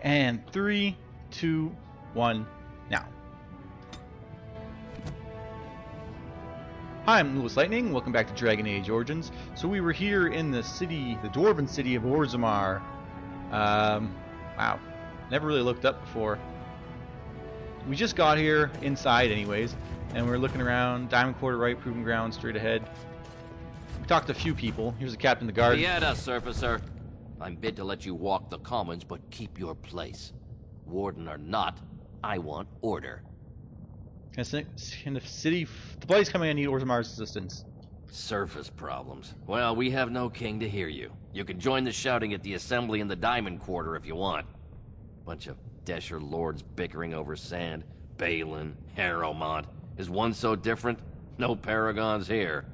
And 3, 2, 1, now. Hi, I'm LewisLightning. Welcome back to Dragon Age Origins. So we were here in the city, the dwarven city of Orzammar. Wow, never really looked up before. We just got here, inside anyways, and we're looking around. Diamond Quarter right, Proving Ground straight ahead. We talked to a few people. Here's the captain of the guard. Fieta, surfacer. I'm bid to let you walk the commons, but keep your place. Warden or not, I want order. In the city, the bloodies coming in need Orzammar's assistance. Surface problems. Well, we have no king to hear you. You can join the shouting at the assembly in the Diamond Quarter if you want. Bunch of Desher lords bickering over sand. Balin, Harrowmont. Is one so different? No paragons here.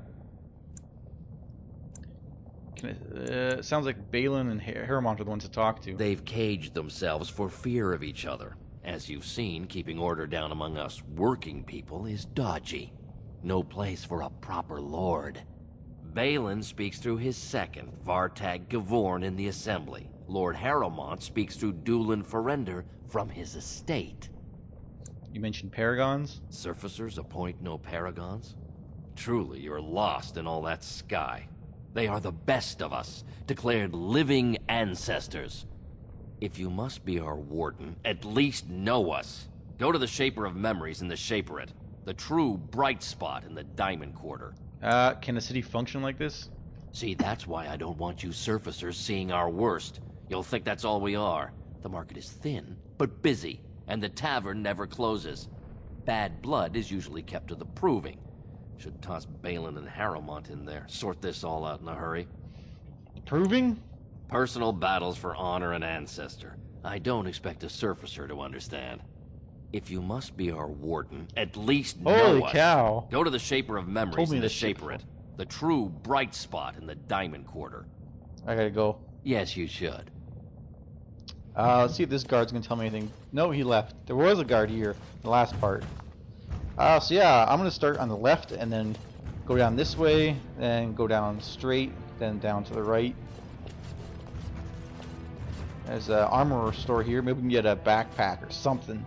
Sounds like Balin and Harrowmont are the ones to talk to. They've caged themselves for fear of each other. As you've seen, keeping order down among us working people is dodgy. No place for a proper lord. Balin speaks through his second, Vartag Gavorn, in the assembly. Lord Harrowmont speaks through Dulin Ferender from his estate. You mentioned paragons? Surfacers appoint no paragons? Truly, you're lost in all that sky. They are the best of us, declared living ancestors. If you must be our warden, at least know us. Go to the Shaper of Memories in the Shaperate, the true bright spot in the Diamond Quarter. Can a city function like this? See, that's why I don't want you surfacers seeing our worst. You'll think that's all we are. The market is thin, but busy, and the tavern never closes. Bad blood is usually kept to the proving. Should toss Balin and Harrowmont in there, sort this all out in a hurry. Proving? Personal battles for honor and ancestor. I don't expect a surfacer to understand. If you must be our warden, at least know Holy us. cow. Go to the Shaper of Memories in the this shit Shaperate, the true bright spot in the Diamond Quarter. I gotta go. Yes, you should. Let's see if this guard's gonna tell me anything. No, he left. There was a guard here, the last part. So yeah, I'm gonna start on the left and then go down this way, then go down straight, then down to the right. There's an armor store here. Maybe we can get a backpack or something.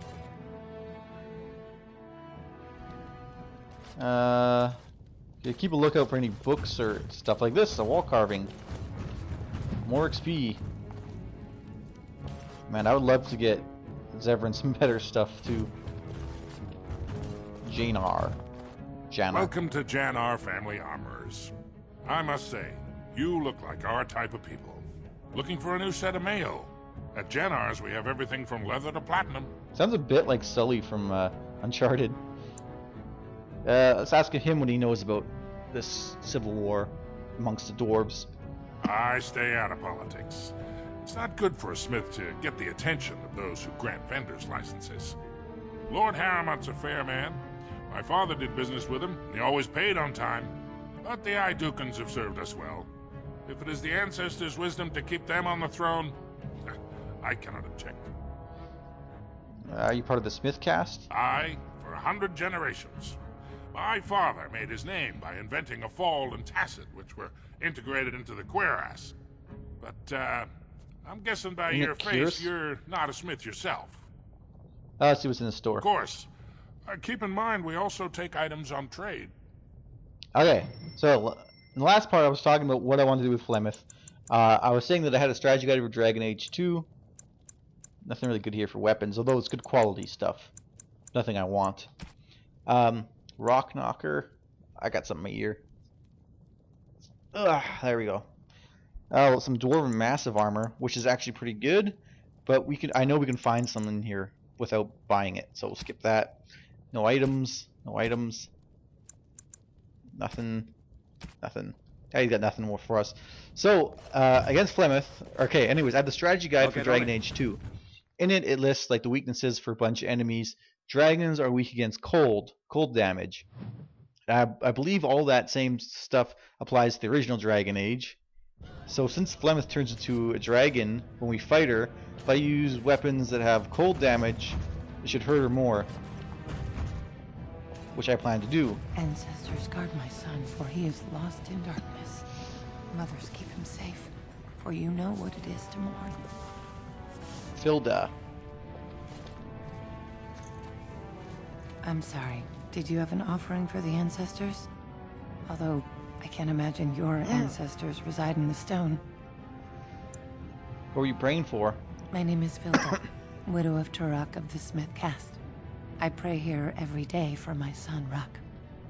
Keep a lookout for any books or stuff like this. A wall carving. More XP. Man, I would love to get Zevran some better stuff too. Janar. Welcome to Janar Family Armorers. I must say, you look like our type of people. Looking for a new set of mail? At Janar's, we have everything from leather to platinum. Sounds a bit like Sully from Uncharted. Let's ask him what he knows about this civil war amongst the dwarves. I stay out of politics. It's not good for a smith to get the attention of those who grant vendors licenses. Lord Harrowmont's a fair man. My father did business with him. He always paid on time. But the Idukans have served us well. If it is the ancestors' wisdom to keep them on the throne, I cannot object. Are you part of the Smith caste? Aye, for 100 generations. My father made his name by inventing a fall and tacit, which were integrated into the cuirass. But, I'm guessing by your face you're not a smith yourself. Let's see what's in the store. Of course. Keep in mind, we also take items on trade. Okay, so in the last part I was talking about what I wanted to do with Flemeth. I was saying that I had a strategy guide for Dragon Age 2. Nothing really good here for weapons, although it's good quality stuff. Nothing I want. Rock Knocker. I got something in my ear. Ugh, there we go. Oh, some Dwarven Massive Armor, which is actually pretty good, but I know we can find some in here without buying it, so we'll skip that. No items, no items. Nothing. Yeah, he's got nothing more for us. So, against Flemeth, okay, anyways, I have the strategy guide for Dragon Age 2. In it, it lists like the weaknesses for a bunch of enemies. Dragons are weak against cold damage. I believe all that same stuff applies to the original Dragon Age. So since Flemeth turns into a dragon when we fight her, if I use weapons that have cold damage, it should hurt her more. Which I plan to do. Ancestors, guard my son, for he is lost in darkness. Mothers, keep him safe, for you know what it is to mourn. Filda. I'm sorry. Did you have an offering for the ancestors? Although, I can't imagine your ancestors reside in the stone. What were you praying for? My name is Filda, widow of Turok of the Smith caste. I pray here every day for my son, Ruck.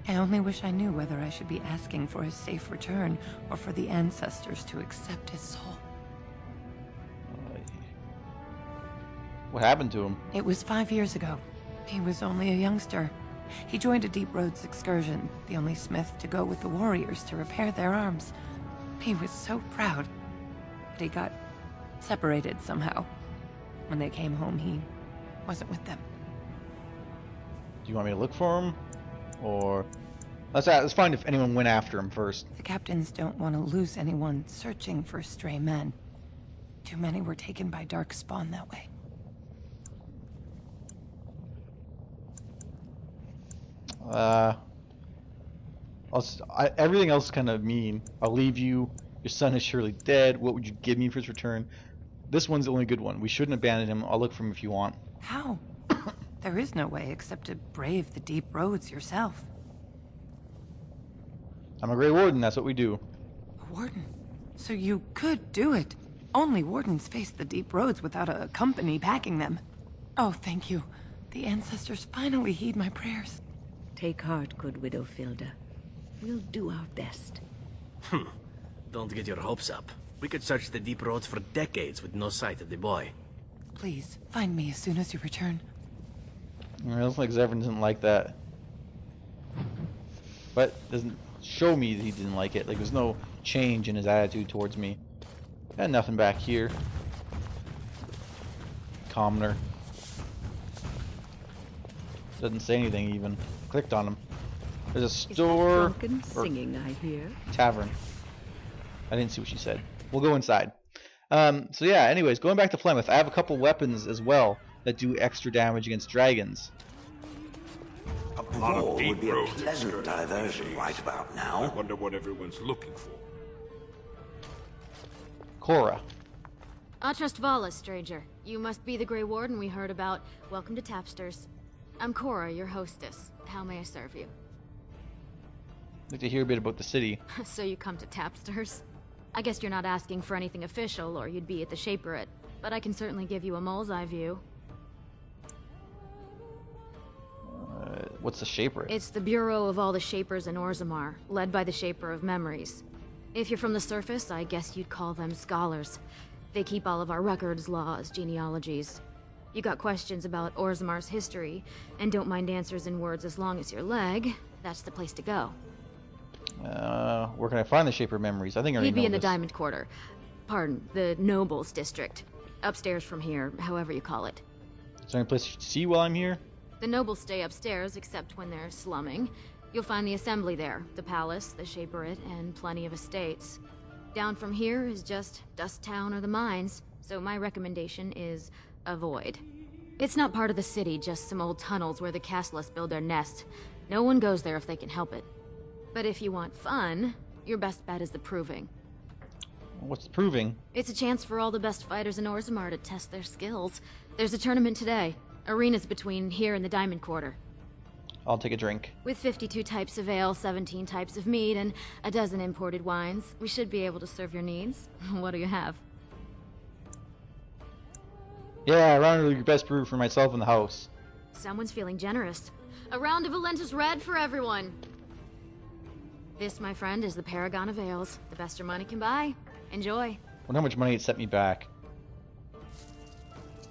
I only wish I knew whether I should be asking for his safe return or for the ancestors to accept his soul. What happened to him? It was 5 years ago. He was only a youngster. He joined a Deep Roads excursion, the only smith to go with the warriors to repair their arms. He was so proud, but he got separated somehow. When they came home, he wasn't with them. Do you want me to look for him? Or... Let's find if anyone went after him first. The captains don't want to lose anyone searching for stray men. Too many were taken by dark spawn that way. Everything else is kind of mean. I'll leave you. Your son is surely dead. What would you give me for his return? This one's the only good one. We shouldn't abandon him. I'll look for him if you want. How? There is no way except to brave the deep roads yourself. I'm a Grey Warden. That's what we do. A warden? So you could do it. Only wardens face the deep roads without a company backing them. Oh, thank you. The ancestors finally heed my prayers. Take heart, good widow Filda. We'll do our best. Don't get your hopes up. We could search the deep roads for decades with no sight of the boy. Please, find me as soon as you return. It looks like Zevran doesn't like that. But doesn't show me that he didn't like it. Like, there's no change in his attitude towards me. Got nothing back here. Commoner. Doesn't say anything even. Clicked on him. There's a store. Is that drunken singing I hear? Tavern. I didn't see what she said. We'll go inside. So yeah, anyways, going back to Plymouth, I have a couple weapons as well that do extra damage against dragons. A lot of deep would be a roads pleasant skirting diversion these right days. about I now. wonder what everyone's looking for. Cora. Atrust stranger. You must be the Grey Warden we heard about. Welcome to Tapsters. I'm Cora, your hostess. How may I serve you? I'd like to hear a bit about the city. So you come to Tapsters? I guess you're not asking for anything official, or you'd be at the Shaperate. But I can certainly give you a mole's eye view. What's the Shaper? It's the bureau of all the Shapers in Orzammar, led by the Shaper of Memories. If you're from the surface, I guess you'd call them scholars. They keep all of our records, laws, genealogies. You got questions about Orzammar's history, and don't mind answers in words as long as your leg, that's the place to go. Where can I find the Shaper Memories? I think I already He'd be know in the this. Diamond Quarter. Pardon, the Nobles District. Upstairs from here, however you call it. Is there any place to see while I'm here? The nobles stay upstairs, except when they're slumming. You'll find the assembly there, the palace, the Shaperate, and plenty of estates. Down from here is just Dust Town or the mines, so my recommendation is avoid. It's not part of the city, just some old tunnels where the castless build their nest. No one goes there if they can help it. But if you want fun, your best bet is the Proving. What's the Proving? It's a chance for all the best fighters in Orzammar to test their skills. There's a tournament today. Arenas between here and the Diamond Quarter. I'll take a drink. With 52 types of ale, 17 types of mead, and a dozen imported wines, we should be able to serve your needs. What do you have? Yeah, a round of your best brew for myself in the house. Someone's feeling generous. A round of Valentus Red for everyone. This, my friend, is the Paragon of Ales. The best your money can buy. Enjoy. Wonder how much money it set me back.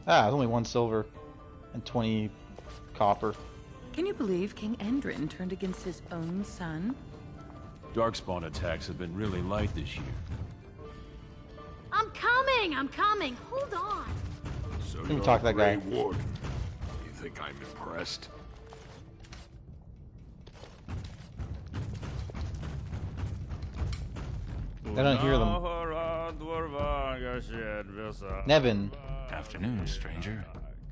Ah, it's only 1 silver and 20 copper. Can you believe King Endrin turned against his own son? Darkspawn attacks have been really light this year. I'm coming! Hold on! So me you're talk to that guy. Grey Warden. You think I'm impressed? I don't hear them. Nevin. Afternoon, stranger.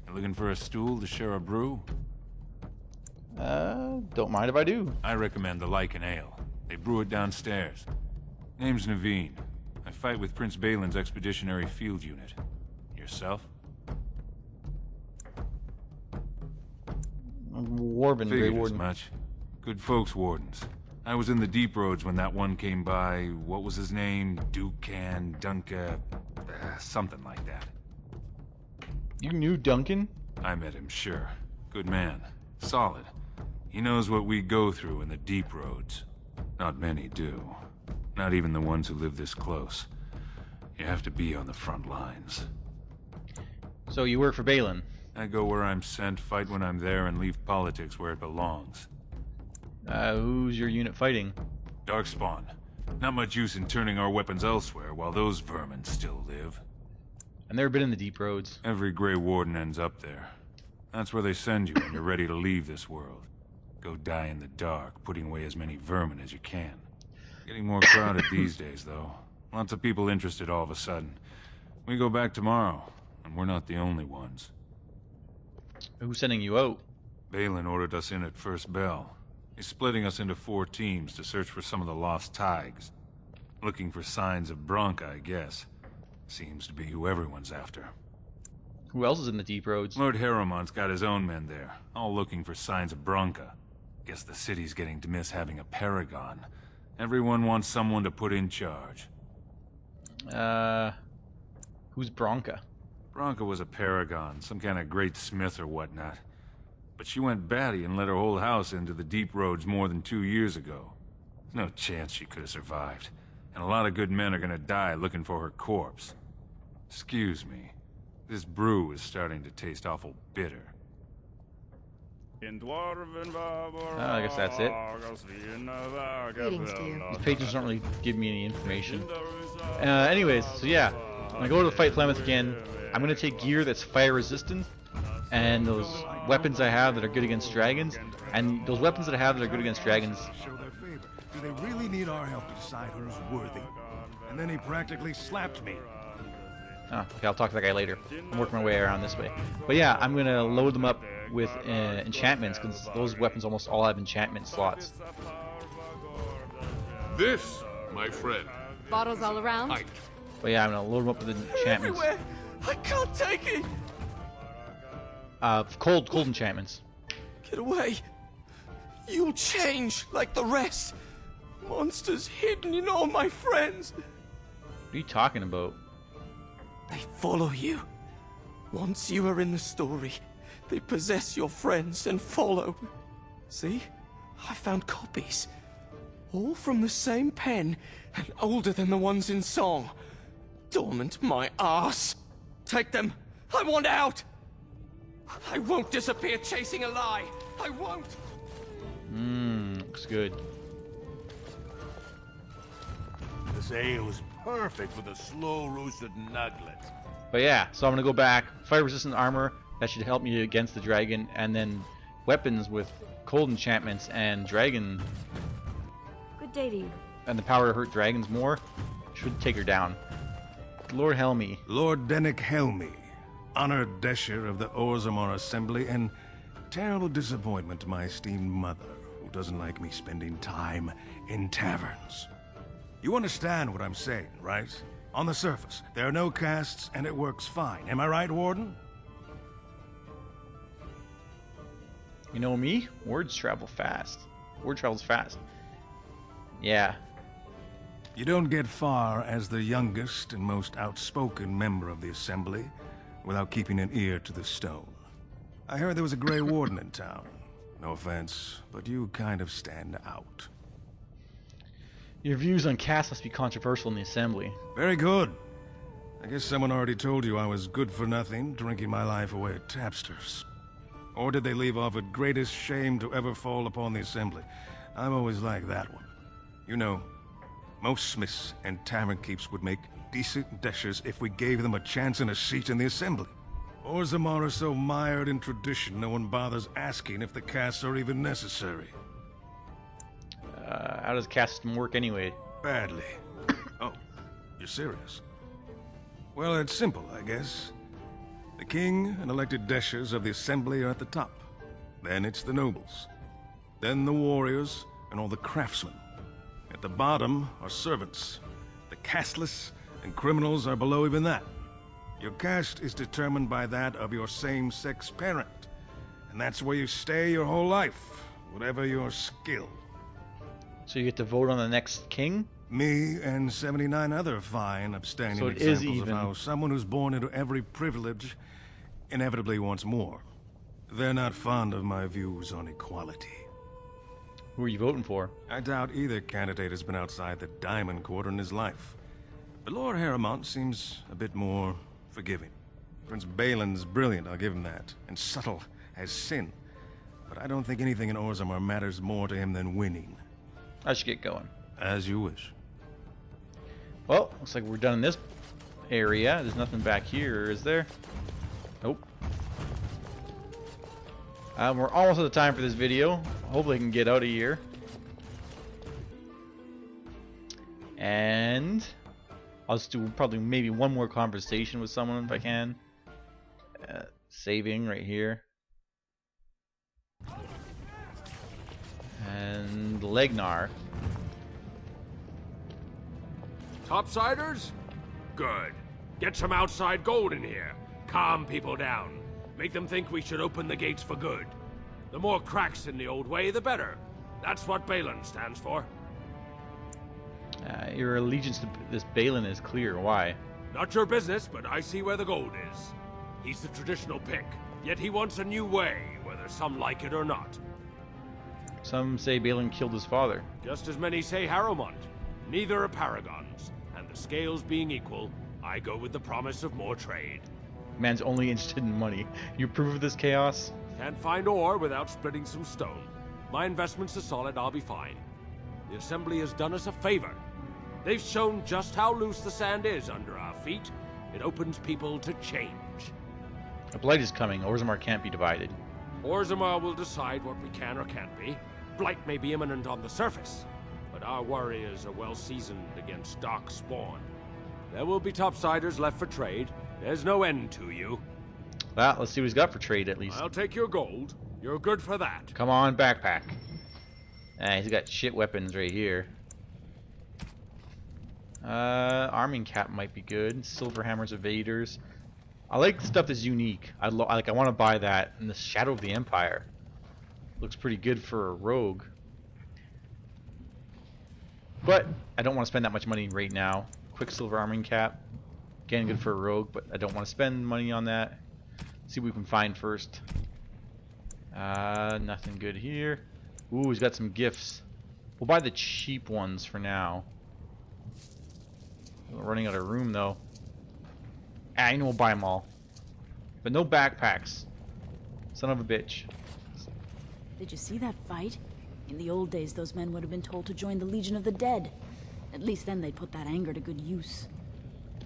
You looking for a stool to share a brew? Don't mind if I do. I recommend the Lycan Ale. They brew it downstairs. Name's Naveen. I fight with Prince Balin's Expeditionary Field Unit. Yourself? Warden, Grey Figured as Warden. much. Good folks, wardens. I was in the deep roads when that one came by. What was his name? Dukan, Dunka, something like that. You knew Duncan? I met him, sure. Good man. Solid. He knows what we go through in the deep roads. Not many do. Not even the ones who live this close. You have to be on the front lines. So you work for Balin? I go where I'm sent, fight when I'm there, and leave politics where it belongs. Who's your unit fighting? Darkspawn. Not much use in turning our weapons elsewhere while those vermin still live. I've never been in the deep roads. Every Grey Warden ends up there. That's where they send you when you're ready to leave this world. Go die in the dark, putting away as many vermin as you can. Getting more crowded these days, though. Lots of people interested all of a sudden. We go back tomorrow, and we're not the only ones. Who's sending you out? Balin ordered us in at first bell. He's splitting us into 4 teams to search for some of the lost Tigers. Looking for signs of Bronca, I guess. Seems to be who everyone's after. Who else is in the deep roads? Lord Harrowmont's got his own men there, all looking for signs of Bronca. Guess the city's getting to miss having a paragon. Everyone wants someone to put in charge. Who's Bronca? Bronca was a paragon, some kind of great smith or whatnot. But she went batty and let her whole house into the deep roads more than 2 years ago. No chance she could have survived. And a lot of good men are gonna die looking for her corpse. Excuse me. This brew is starting to taste awful bitter. I guess that's it. Greetings to you. These pages don't really give me any information. Anyways, so yeah. When I go to fight Flemeth again, I'm going to take gear that's fire resistant, and those weapons I have that are good against dragons, and those weapons that I have that are good against dragons. Show their favor. Do they really need our help to decide who's worthy? And then he practically slapped me. Oh, okay, I'll talk to that guy later. I'm working my way around this way. But yeah, I'm going to load them up with enchantments, because those weapons almost all have enchantment slots. This, my friend. Bottles all around? Height. But yeah, I'm going to load them up with enchantments. Everywhere! I can't take it! Cold enchantments. Get away! You'll change like the rest! Monsters hidden in all my friends! What are you talking about? They follow you. Once you are in the story, they possess your friends and follow. See? I found copies. All from the same pen, and older than the ones in song. Dormant my ass. Take them. I want out. I won't disappear chasing a lie. I won't. Looks good. This ale is perfect for the slow-roasted nugget. But yeah, so I'm gonna go back. Fire resistant armor, that should help me against the dragon, and then weapons with cold enchantments and dragon Good day to you. and the power to hurt dragons more should take her down. Lord Helmy. Lord Dennick Helmy, honored Desher of the Orzammar Assembly, and terrible disappointment to my esteemed mother, who doesn't like me spending time in taverns. You understand what I'm saying, right? On the surface, there are no castes, and it works fine. Am I right, Warden? You know me? Words travel fast. Word travels fast. Yeah. You don't get far as the youngest and most outspoken member of the Assembly without keeping an ear to the stone. I heard there was a Grey Warden in town. No offense, but you kind of stand out. Your views on caste must be controversial in the Assembly. Very good. I guess someone already told you I was good for nothing, drinking my life away at Tapsters. Or did they leave off at greatest shame to ever fall upon the Assembly? I've always liked that one. You know, most smiths and tavern keeps would make decent deshers if we gave them a chance and a seat in the Assembly. Orzammar are so mired in tradition, no one bothers asking if the castes are even necessary. How does caste system work anyway? Badly. Oh, you're serious? Well, it's simple, I guess. The king and elected deshers of the Assembly are at the top. Then it's the nobles. Then the warriors and all the craftsmen. At the bottom are servants. The casteless and criminals are below even that. Your caste is determined by that of your same-sex parent. And And that's where you stay your whole life, whatever your skill. So you get to vote on the next king? Me and 79 other fine, upstanding So it is examples of even. how someone who's born into every privilege inevitably wants more. They're not fond of my views on equality. Who are you voting for? I doubt either candidate has been outside the Diamond Quarter in his life. But Lord Harrowmont seems a bit more forgiving. Prince Balin's brilliant, I'll give him that, and subtle as sin. But I don't think anything in Orzammar matters more to him than winning. I should get going. As you wish. Well, looks like we're done in this area. There's nothing back here, is there? Nope. We're almost out of time for this video. Hopefully I can get out of here. And I'll just do probably maybe one more conversation with someone if I can. Saving right here. And Legnar. Topsiders? Good. Get some outside gold in here. Calm people down. Make them think we should open the gates for good. The more cracks in the old way, the better. That's what Balin stands for. Your allegiance to this Balin is clear. Why? Not your business, but I see where the gold is. He's the traditional pick, yet he wants a new way, whether some like it or not. Some say Balin killed his father. Just as many say Harrowmont. Neither are paragons, and the scales being equal, I go with the promise of more trade. Man's only interested in money. You approve of this chaos? Can't find ore without splitting some stone. My investments are solid, I'll be fine. The Assembly has done us a favor. They've shown just how loose the sand is under our feet. It opens people to change. A blight is coming. Orzammar can't be divided. Orzammar will decide what we can or can't be. Blight may be imminent on the surface, but our warriors are well seasoned against dark spawn. There will be topsiders left for trade. There's no end to you. Well, let's see what he's got for trade at least. I'll take your gold. You're good for that. Come on, backpack. He's got shit weapons right here. Arming cap might be good. Silver hammers, evaders. I like stuff that's unique. I want to buy that. And the Shadow of the Empire looks pretty good for a rogue. But I don't want to spend that much money right now. Quicksilver arming cap, again good for a rogue, but I don't want to spend money on that. Let's see what we can find first. Nothing good here. Ooh, he's got some gifts. We'll buy the cheap ones for now. We're running out of room though. I know we'll buy them all, but no backpacks. Son of a bitch. Did you see that fight? In the old days, those men would have been told to join the Legion of the Dead. At least then they'd put that anger to good use.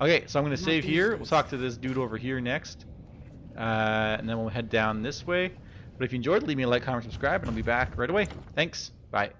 Okay, so I'm going to Not save these here. days. We'll talk to this dude over here next. And then we'll head down this way. But if you enjoyed, leave me a like, comment, subscribe, and I'll be back right away. Thanks. Bye.